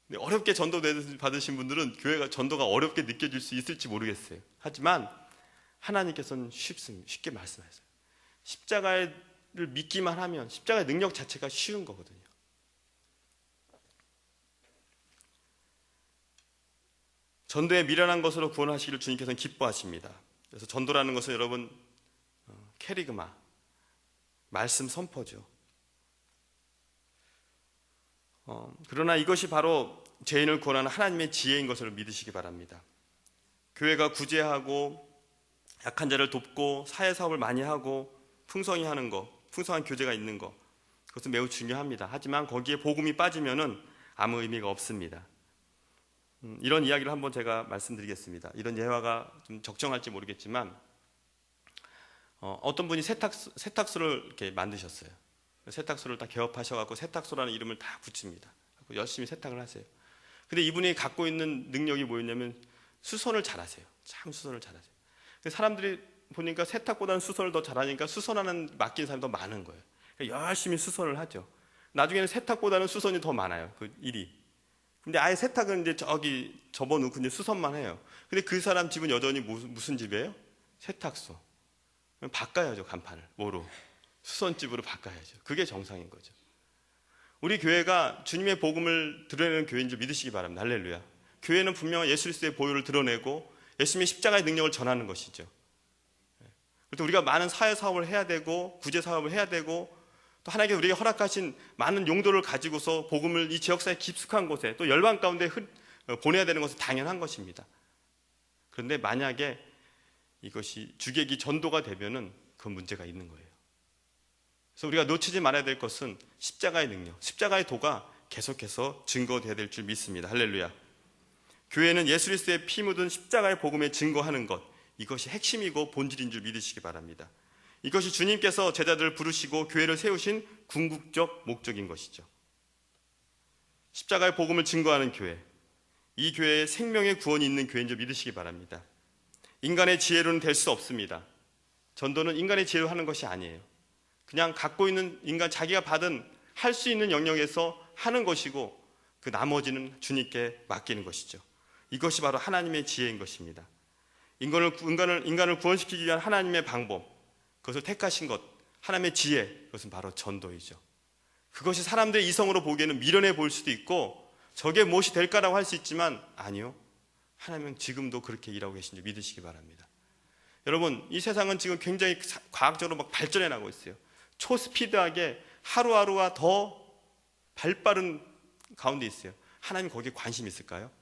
근데 어렵게 전도 받으신 분들은 교회가 전도가 어렵게 느껴질 수 있을지 모르겠어요. 하지만 하나님께서는 쉽게 말씀하세요. 십자가를 믿기만 하면 십자가의 능력 자체가 쉬운 거거든요. 전도에 미련한 것으로 구원하시기를 주님께서는 기뻐하십니다. 그래서 전도라는 것은 여러분 캐리그마, 말씀 선포죠. 그러나 이것이 바로 죄인을 구원하는 하나님의 지혜인 것을 믿으시기 바랍니다. 교회가 구제하고 약한 자를 돕고 사회사업을 많이 하고 풍성히 하는 것, 풍성한 교제가 있는 것, 그것은 매우 중요합니다. 하지만 거기에 복음이 빠지면은 아무 의미가 없습니다. 이런 이야기를 한번 제가 말씀드리겠습니다. 이런 예화가 좀 적정할지 모르겠지만 어떤 분이 세탁소를 이렇게 만드셨어요. 세탁소를 다 개업하셔갖고 세탁소라는 이름을 다 붙입니다. 열심히 세탁을 하세요. 근데 이분이 갖고 있는 능력이 뭐였냐면 수선을 잘하세요. 참 수선을 잘하세요. 사람들이 보니까 세탁보다는 수선을 더 잘하니까 수선하는 맡긴 사람이 더 많은 거예요. 그러니까 열심히 수선을 하죠. 나중에는 세탁보다는 수선이 더 많아요. 그 일이. 근데 아예 세탁은 이제 저기 접어놓고 이제 수선만 해요. 근데 그 사람 집은 여전히 무슨 집이에요? 세탁소. 바꿔야죠, 간판을. 뭐로? 수선집으로 바꿔야죠. 그게 정상인 거죠. 우리 교회가 주님의 복음을 드러내는 교회인 줄 믿으시기 바랍니다. 할렐루야. 교회는 분명히 예수 그리스도의 보혈을 드러내고 예수님의 십자가의 능력을 전하는 것이죠. 그래서 우리가 많은 사회 사업을 해야 되고 구제 사업을 해야 되고 또 하나님께서 우리에게 허락하신 많은 용도를 가지고서 복음을 이 지역사회 깊숙한 곳에 또 열방 가운데 보내야 되는 것은 당연한 것입니다. 그런데 만약에 이것이 주객이 전도가 되면은 그 문제가 있는 거예요. 그래서 우리가 놓치지 말아야 될 것은 십자가의 능력, 십자가의 도가 계속해서 증거되어야 될 줄 믿습니다. 할렐루야. 교회는 예수 그리스도의 피 묻은 십자가의 복음에 증거하는 것, 이것이 핵심이고 본질인 줄 믿으시기 바랍니다. 이것이 주님께서 제자들을 부르시고 교회를 세우신 궁극적 목적인 것이죠. 십자가의 복음을 증거하는 교회, 이 교회에 생명의 구원이 있는 교회인 줄 믿으시기 바랍니다. 인간의 지혜로는 될 수 없습니다. 전도는 인간의 지혜로 하는 것이 아니에요. 그냥 갖고 있는 인간 자기가 받은 할 수 있는 영역에서 하는 것이고 그 나머지는 주님께 맡기는 것이죠. 이것이 바로 하나님의 지혜인 것입니다. 인간을 구원시키기 위한 하나님의 방법, 그것을 택하신 것, 하나님의 지혜, 그것은 바로 전도이죠. 그것이 사람들의 이성으로 보기에는 미련해 보일 수도 있고 저게 무엇이 될까라고 할 수 있지만 아니요, 하나님은 지금도 그렇게 일하고 계신 줄 믿으시기 바랍니다. 여러분, 이 세상은 지금 굉장히 과학적으로 막 발전해 나가고 있어요. 초스피드하게 하루하루가 더 발빠른 가운데 있어요. 하나님 거기에 관심 있을까요?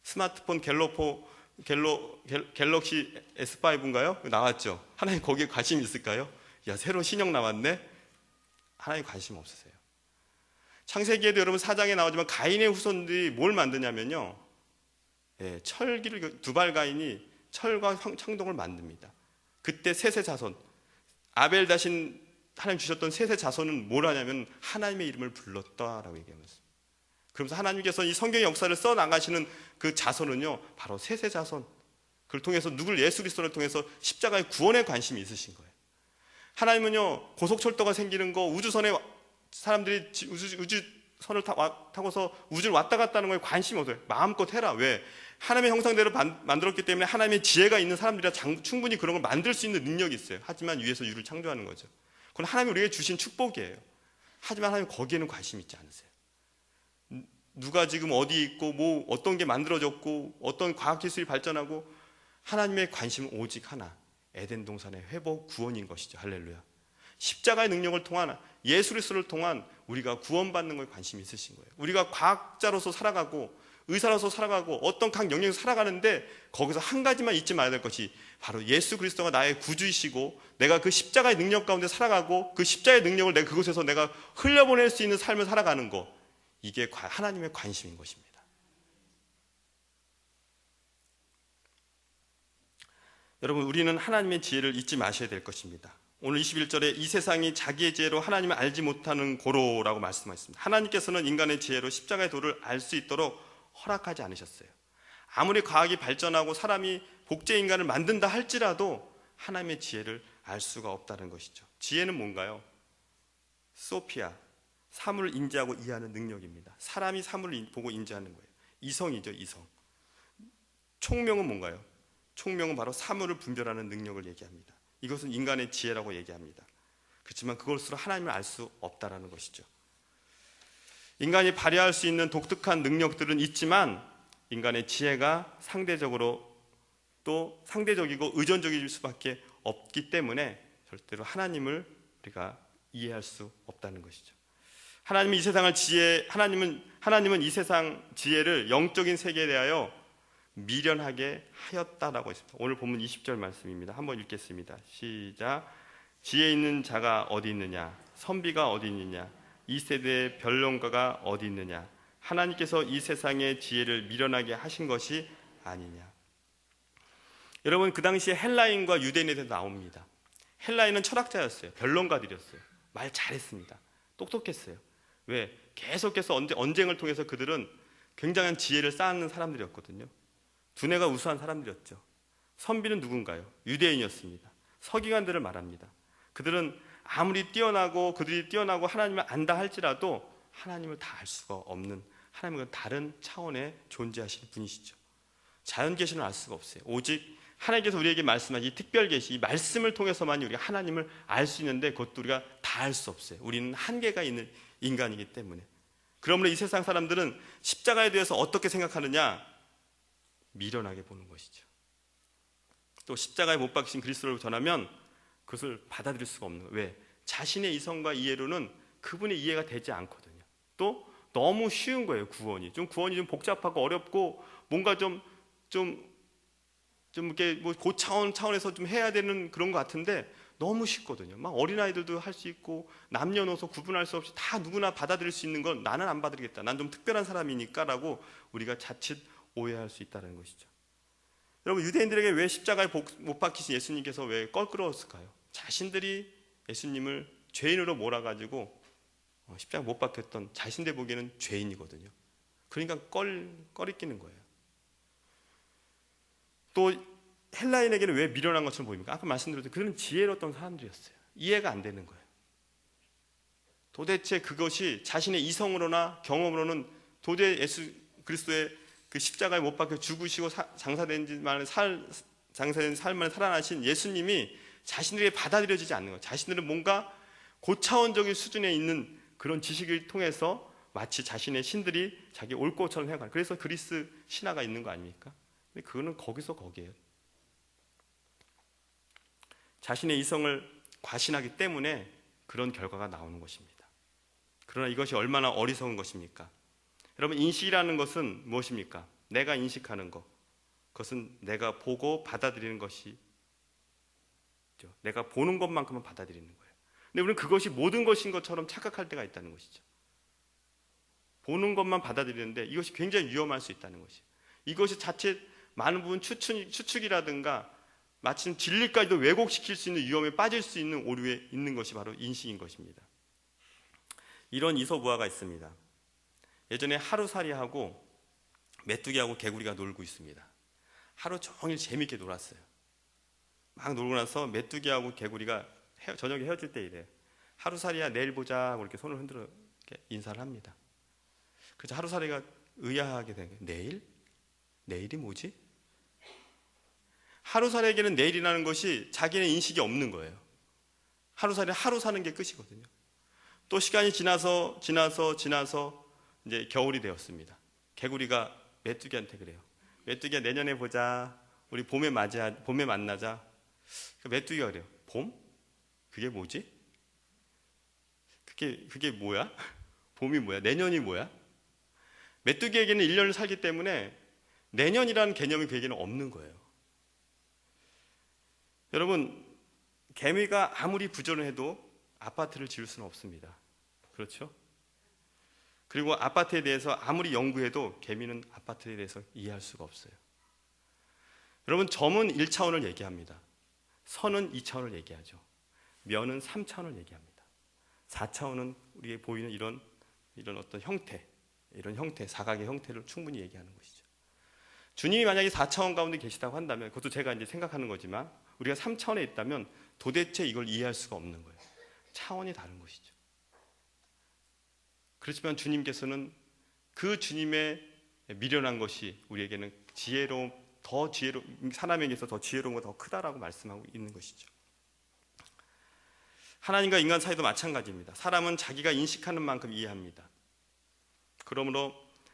스마트폰 갤럭시 S5인가요? 나왔죠. 하나님 거기에 관심 있을까요? 야, 새로운 신형 나왔네. 하나님 관심 없으세요. 창세기에도 여러분 4장에 나오지만 가인의 후손들이 뭘 만드냐면요, 철기를, 두발가인이 철과 청동을 만듭니다. 그때 셋의 자손, 아벨 대신 하나님 주셨던 셋의 자손은 뭘 하냐면 하나님의 이름을 불렀다라고 얘기하면서, 그러면서 하나님께서 이 성경의 역사를 써나가시는 그 자손은요 바로 셋의 자손, 그걸 통해서 누굴, 예수 그리스도를 통해서 십자가의 구원에 관심이 있으신 거예요. 하나님은요 고속철도가 생기는 거, 우주선에 사람들이 우주선을 타고서 우주를 왔다 갔다 하는 거에 관심이 없어요. 마음껏 해라. 왜? 하나님의 형상대로 만들었기 때문에 하나님의 지혜가 있는 사람들이라 충분히 그런 걸 만들 수 있는 능력이 있어요. 하지만 위에서 유를 창조하는 거죠. 그건 하나님이 우리에게 주신 축복이에요. 하지만 하나님 거기에는 관심 있지 않으세요. 누가 지금 어디 있고 뭐 어떤 게 만들어졌고 어떤 과학기술이 발전하고, 하나님의 관심은 오직 하나, 에덴 동산의 회복, 구원인 것이죠. 할렐루야. 십자가의 능력을 통한, 예수 그리스도를 통한 우리가 구원받는 것에 관심이 있으신 거예요. 우리가 과학자로서 살아가고 의사로서 살아가고 어떤 각 영역에서 살아가는데 거기서 한 가지만 잊지 말아야 될 것이 바로 예수 그리스도가 나의 구주이시고 내가 그 십자가의 능력 가운데 살아가고 그 십자가의 능력을 내가 그곳에서 내가 흘려보낼 수 있는 삶을 살아가는 것, 이게 하나님의 관심인 것입니다. 여러분, 우리는 하나님의 지혜를 잊지 마셔야 될 것입니다. 오늘 21절에 이 세상이 자기의 지혜로 하나님을 알지 못하는 고로라고 말씀하셨습니다. 하나님께서는 인간의 지혜로 십자가의 도를 알 수 있도록 허락하지 않으셨어요. 아무리 과학이 발전하고 사람이 복제 인간을 만든다 할지라도 하나님의 지혜를 알 수가 없다는 것이죠. 지혜는 뭔가요? 소피아, 사물을 인지하고 이해하는 능력입니다. 사람이 사물을 보고 인지하는 거예요. 이성이죠, 이성. 총명은 뭔가요? 총명은 바로 사물을 분별하는 능력을 얘기합니다. 이것은 인간의 지혜라고 얘기합니다. 그렇지만 그것으로 하나님을 알 수 없다라는 것이죠. 인간이 발휘할 수 있는 독특한 능력들은 있지만 인간의 지혜가 상대적으로 또 상대적이고 의존적일 수밖에 없기 때문에 절대로 하나님을 우리가 이해할 수 없다는 것이죠. 하나님은 이 세상 지혜를 영적인 세계에 대하여 미련하게 하였다라고 했습니다. 오늘 본문 20절 말씀입니다. 한번 읽겠습니다. 시작. 지혜 있는 자가 어디 있느냐? 선비가 어디 있느냐? 이 세대의 변론가가 어디 있느냐? 하나님께서 이 세상의 지혜를 미련하게 하신 것이 아니냐? 여러분, 그 당시에 헬라인과 유대인에 대해서 나옵니다. 헬라인은 철학자였어요. 변론가들이었어요. 말 잘했습니다. 똑똑했어요. 왜? 계속해서 언쟁을 통해서 그들은 굉장한 지혜를 쌓는 사람들이었거든요. 두뇌가 우수한 사람들이었죠. 선비는 누군가요? 유대인이었습니다. 서기관들을 말합니다. 그들은 아무리 그들이 뛰어나고 하나님을 안다 할지라도 하나님을 다 알 수가 없는, 하나님은 다른 차원에 존재하시는 분이시죠. 자연 계시는 알 수가 없어요. 오직 하나님께서 우리에게 말씀하신 이 특별 계시, 이 말씀을 통해서만 우리가 하나님을 알 수 있는데 그것도 우리가 다 알 수 없어요. 우리는 한계가 있는 인간이기 때문에. 그러므로 이 세상 사람들은 십자가에 대해서 어떻게 생각하느냐? 미련하게 보는 것이죠. 또 십자가에 못 박히신 그리스도를 전하면 그것을 받아들일 수가 없는 거예요. 왜? 자신의 이성과 이해로는 그분의 이해가 되지 않거든요. 또 너무 쉬운 거예요. 구원이 좀 복잡하고 어렵고 뭔가 좀 이렇게 뭐 차원에서 좀 해야 되는 그런 것 같은데 너무 쉽거든요. 막 어린아이들도 할 수 있고 남녀노소 구분할 수 없이 다 누구나 받아들일 수 있는 건 나는 안 받아들이겠다. 난 좀 특별한 사람이니까라고 우리가 자칫 오해할 수 있다는 것이죠. 여러분, 유대인들에게 왜 십자가에 못 박히신 예수님께서 왜 껄끄러웠을까요? 자신들이 예수님을 죄인으로 몰아가지고 십자가 못 박혔던 자신들 보기에는 죄인이거든요. 그러니까 꺼리끼는 거예요. 또 헬라인에게는 왜 미련한 것처럼 보입니까? 아까 말씀드렸듯이 그들은 지혜로웠던 사람들이었어요. 이해가 안 되는 거예요. 도대체 그것이 자신의 이성으로나 경험으로는 도저히 예수 그리스도의 그 십자가에 못 박혀 죽으시고 장사된 삶을 살아나신 예수님이 자신들에게 받아들여지지 않는 거예요. 자신들은 뭔가 고차원적인 수준에 있는 그런 지식을 통해서 마치 자신의 신들이 자기 올 것처럼 생각하는, 그래서 그리스 신화가 있는 거 아닙니까? 근데 그거는 거기서 거기에요. 자신의 이성을 과신하기 때문에 그런 결과가 나오는 것입니다. 그러나 이것이 얼마나 어리석은 것입니까? 여러분, 인식이라는 것은 무엇입니까? 내가 인식하는 것, 그것은 내가 보고 받아들이는 것이죠. 내가 보는 것만큼은 받아들이는 거예요. 근데 우리는 그것이 모든 것인 것처럼 착각할 때가 있다는 것이죠. 보는 것만 받아들이는데 이것이 굉장히 위험할 수 있다는 것이에요. 이것이 자칫 많은 부분 추측이라든가 마침 진리까지도 왜곡시킬 수 있는 위험에 빠질 수 있는 오류에 있는 것이 바로 인식인 것입니다. 이런 이소부화가 있습니다. 예전에 하루살이하고 메뚜기하고 개구리가 놀고 있습니다. 하루 종일 재밌게 놀았어요. 막 놀고 나서 메뚜기하고 개구리가 저녁에 헤어질 때 이래요. 하루살이야, 내일 보자 하고 이렇게 손을 흔들어 이렇게 인사를 합니다. 그래서 하루살이가 의아하게 된 거예요. 내일? 내일이 뭐지? 하루살이에게는 내일이라는 것이 자기네 인식이 없는 거예요. 하루살이는 하루 사는 게 끝이거든요. 또 시간이 지나서 이제 겨울이 되었습니다. 개구리가 메뚜기한테 그래요. 메뚜기야, 내년에 보자. 우리 봄에 만나자. 메뚜기가 그래요. 봄? 그게 뭐지? 그게 뭐야? 봄이 뭐야? 내년이 뭐야? 메뚜기에게는 1년을 살기 때문에 내년이라는 개념이 그에게는 없는 거예요. 여러분, 개미가 아무리 부전을 해도 아파트를 지을 수는 없습니다. 그렇죠? 그리고 아파트에 대해서 아무리 연구해도 개미는 아파트에 대해서 이해할 수가 없어요. 여러분, 점은 1차원을 얘기합니다. 선은 2차원을 얘기하죠. 면은 3차원을 얘기합니다. 4차원은 우리에게 보이는 이런 어떤 형태, 이런 형태, 사각의 형태를 충분히 얘기하는 것이죠. 주님이 만약에 4차원 가운데 계시다고 한다면, 그것도 제가 이제 생각하는 거지만, 우리가 3차원에 있다면 도대체 이걸 이해할 수가 없는 거예요. 차원이 다른 것이죠. 그렇지만 주님께서는 그 주님의 미련한 것이 우리에게는 사람에게서 더 지혜로운 것보다 더 크다라고 말씀하고 있는 것이죠. 하나님과 인간 사이도 마찬가지입니다. 사람은 자기가 인식하는 만큼 이해합니다. 그러므로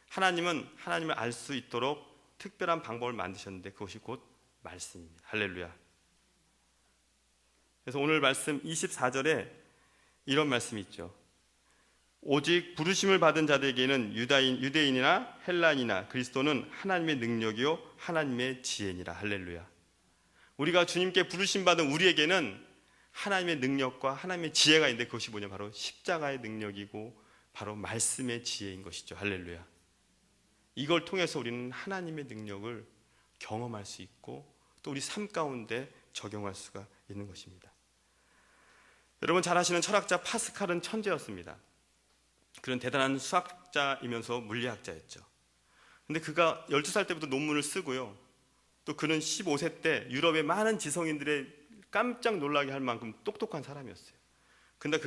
하나님은 하나님을 알 수 있도록 특별한 방법을 만드셨는데 그것이 곧 말씀입니다. 할렐루야. 그래서 오늘 말씀 24절에 이런 말씀이 있죠. 오직 부르심을 받은 자들에게는 유대인이나 헬라인이나 그리스도는 하나님의 능력이요 하나님의 지혜니라. 할렐루야. 우리가 주님께 부르심 받은 우리에게는 하나님의 능력과 하나님의 지혜가 있는데 그것이 뭐냐? 바로 십자가의 능력이고 바로 말씀의 지혜인 것이죠. 할렐루야. 이걸 통해서 우리는 하나님의 능력을 경험할 수 있고 또 우리 삶 가운데 적용할 수가 있는 것입니다. 여러분 잘 아시는 철학자 파스칼은 천재였습니다. 그런 대단한 수학자이면서 물리학자였죠. 근데 그가 12살 때부터 논문을 쓰고요. 또 그는 15세 때 유럽의 많은 지성인들의 깜짝 놀라게 할 만큼 똑똑한 사람이었어요. 근데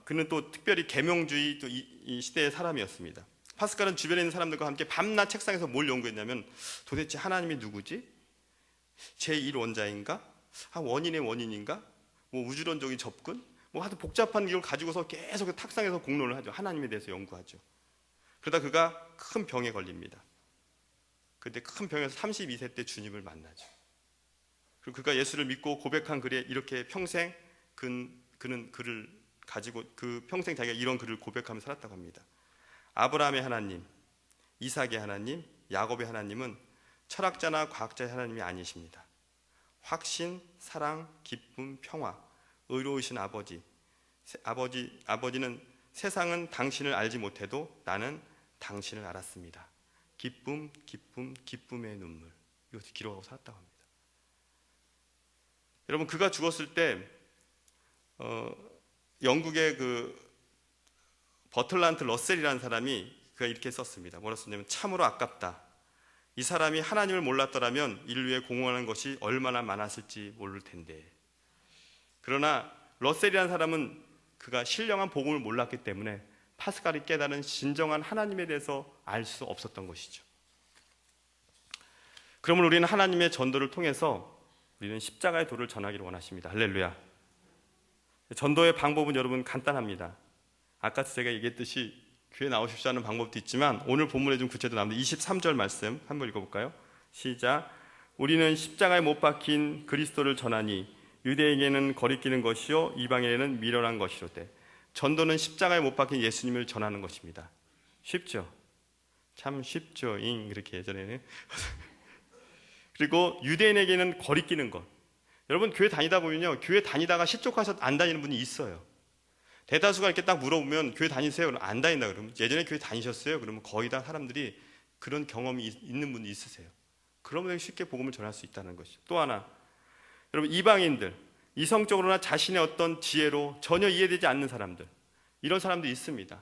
그는 또 특별히 계명주의 또 이 시대의 사람이었습니다. 파스칼은 주변에 있는 사람들과 함께 밤낮 책상에서 뭘 연구했냐면 도대체 하나님이 누구지? 제1원자인가? 원인의 원인인가? 뭐 우주론적인 접근? 뭐 하여튼 복잡한 걸 가지고서 계속 탁상에서 공론을 하죠. 하나님에 대해서 연구하죠. 그러다 그가 큰 병에 걸립니다. 그때 큰 병에서 32세 때 주님을 만나죠. 그리고 그가 예수를 믿고 고백한 글에 이렇게 평생 그는 글을 가지고 평생 자기가 이런 글을 고백하며 살았다고 합니다. 아브라함의 하나님, 이삭의 하나님, 야곱의 하나님은 철학자나 과학자의 하나님이 아니십니다. 확신, 사랑, 기쁨, 평화, 의로우신 아버지는 세상은 당신을 알지 못해도 나는 당신을 알았습니다. 기쁨의 눈물. 이것을 기록하고 살았다고 합니다. 여러분 그가 죽었을 때 영국의 버틀란트 러셀이라는 사람이 그가 이렇게 썼습니다. 뭐라 썼냐면 참으로 아깝다. 이 사람이 하나님을 몰랐더라면 인류에 공헌하는 것이 얼마나 많았을지 모를 텐데. 그러나 러셀이라는 사람은 그가 신령한 복음을 몰랐기 때문에 파스칼이 깨달은 진정한 하나님에 대해서 알 수 없었던 것이죠. 그러면 우리는 하나님의 전도를 통해서 우리는 십자가의 도를 전하기를 원하십니다. 할렐루야. 전도의 방법은 여러분 간단합니다. 아까 제가 얘기했듯이 교회 나오십시오 하는 방법도 있지만 오늘 본문에 좀 구체적으로 나옵니다. 23절 말씀 한번 읽어볼까요? 시작. 우리는 십자가에 못 박힌 그리스도를 전하니 유대에게는 거리끼는 것이요 이방인에게는 미련한 것이로되. 전도는 십자가에 못 박힌 예수님을 전하는 것입니다. 쉽죠? 참 쉽죠. 그렇게 예전에는. 그리고 유대인에게는 거리끼는 것. 여러분 교회 다니다 보면요, 교회 다니다가 실족해서 안 다니는 분이 있어요. 대다수가 이렇게 딱 물어보면 교회 다니세요? 그러면 안 다닌다 그러면 예전에 교회 다니셨어요? 그러면 거의 다 사람들이 그런 경험이 있는 분이 있으세요. 그러면 쉽게 복음을 전할 수 있다는 것이죠. 또 하나, 여러분 이방인들, 이성적으로나 자신의 어떤 지혜로 전혀 이해되지 않는 사람들, 이런 사람도 있습니다.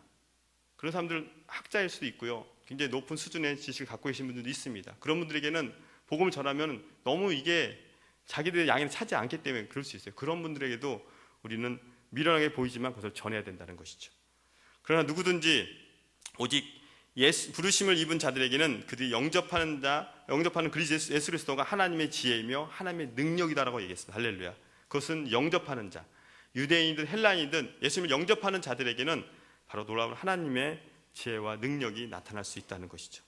그런 사람들 학자일 수도 있고요, 굉장히 높은 수준의 지식을 갖고 계신 분들도 있습니다. 그런 분들에게는 복음을 전하면 너무 이게 자기들의 양해를 차지 않기 때문에 그럴 수 있어요. 그런 분들에게도 우리는 미련하게 보이지만 그것을 전해야 된다는 것이죠. 그러나 누구든지 오직 부르심을 입은 자들에게는 그들이 영접하는 그리스도 예수 그리스도가 하나님의 지혜이며 하나님의 능력이다라고 얘기했습니다. 할렐루야. 그것은 영접하는 자, 유대인이든 헬라인이든 예수님을 영접하는 자들에게는 바로 놀라운 하나님의 지혜와 능력이 나타날 수 있다는 것이죠.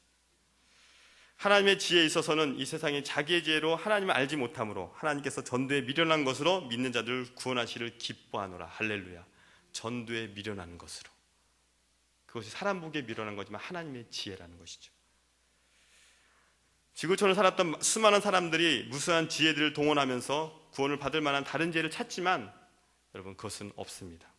하나님의 지혜에 있어서는 이 세상이 자기의 지혜로 하나님을 알지 못함으로 하나님께서 전도에 미련한 것으로 믿는 자들을 구원하시를 기뻐하노라. 할렐루야. 전도에 미련한 것으로. 그것이 사람 보기에 미련한 거지만 하나님의 지혜라는 것이죠. 지구촌을 살았던 수많은 사람들이 무수한 지혜들을 동원하면서 구원을 받을 만한 다른 지혜를 찾지만 여러분 그것은 없습니다.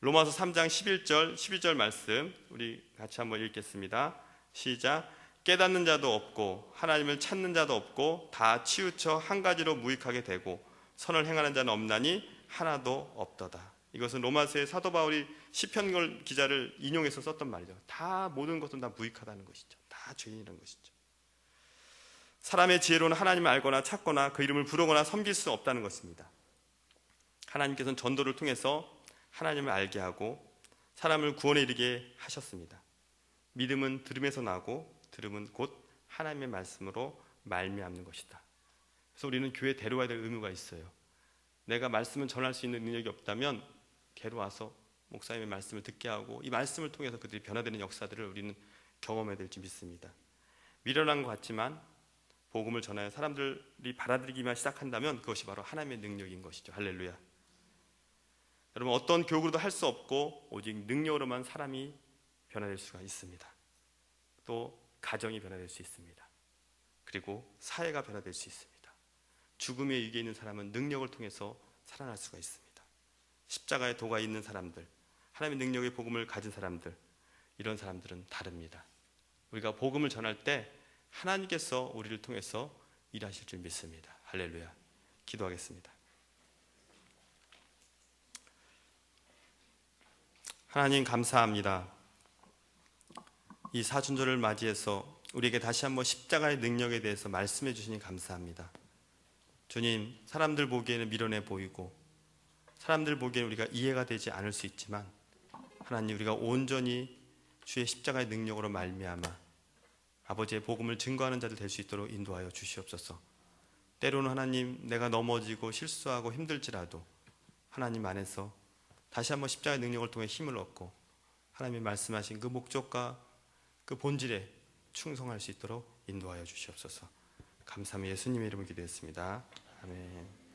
로마서 3장 12절 말씀 우리 같이 한번 읽겠습니다. 시작. 깨닫는 자도 없고 하나님을 찾는 자도 없고 다 치우쳐 한 가지로 무익하게 되고 선을 행하는 자는 없나니 하나도 없도다. 이것은 로마서의 사도 바울이 시편 기자를 인용해서 썼던 말이죠. 다 모든 것은 다 무익하다는 것이죠. 다 죄인이라는 것이죠. 사람의 지혜로는 하나님을 알거나 찾거나 그 이름을 부르거나 섬길 수 없다는 것입니다. 하나님께서는 전도를 통해서 하나님을 알게 하고 사람을 구원에 이르게 하셨습니다. 믿음은 들음에서 나고 들음은 곧 하나님의 말씀으로 말미암는 것이다. 그래서 우리는 교회에 데려와야 될 의무가 있어요. 내가 말씀을 전할 수 있는 능력이 없다면 데려와서 목사님의 말씀을 듣게 하고 이 말씀을 통해서 그들이 변화되는 역사들을 우리는 경험해야 될지 믿습니다. 미련한 것 같지만 복음을 전하여 사람들이 받아들이기만 시작한다면 그것이 바로 하나님의 능력인 것이죠. 할렐루야. 여러분 어떤 교육으로도 할 수 없고 오직 능력으로만 사람이 변화될 수가 있습니다. 또 가정이 변화될 수 있습니다. 그리고 사회가 변화될 수 있습니다. 죽음의 위기에 있는 사람은 능력을 통해서 살아날 수가 있습니다. 십자가의 도가 있는 사람들, 하나님의 능력의 복음을 가진 사람들, 이런 사람들은 다릅니다. 우리가 복음을 전할 때 하나님께서 우리를 통해서 일하실 줄 믿습니다. 할렐루야. 기도하겠습니다. 하나님 감사합니다. 이 사순절을 맞이해서 우리에게 다시 한번 십자가의 능력에 대해서 말씀해 주시니 감사합니다. 주님, 사람들 보기에는 미련해 보이고 사람들 보기에는 우리가 이해가 되지 않을 수 있지만 하나님 우리가 온전히 주의 십자가의 능력으로 말미암아 아버지의 복음을 증거하는 자들 될 수 있도록 인도하여 주시옵소서. 때로는 하나님 내가 넘어지고 실수하고 힘들지라도 하나님 안에서 다시 한번 십자가의 능력을 통해 힘을 얻고 하나님이 말씀하신 그 목적과 그 본질에 충성할 수 있도록 인도하여 주시옵소서. 감사하며 예수님의 이름으로 기도했습니다. 아멘.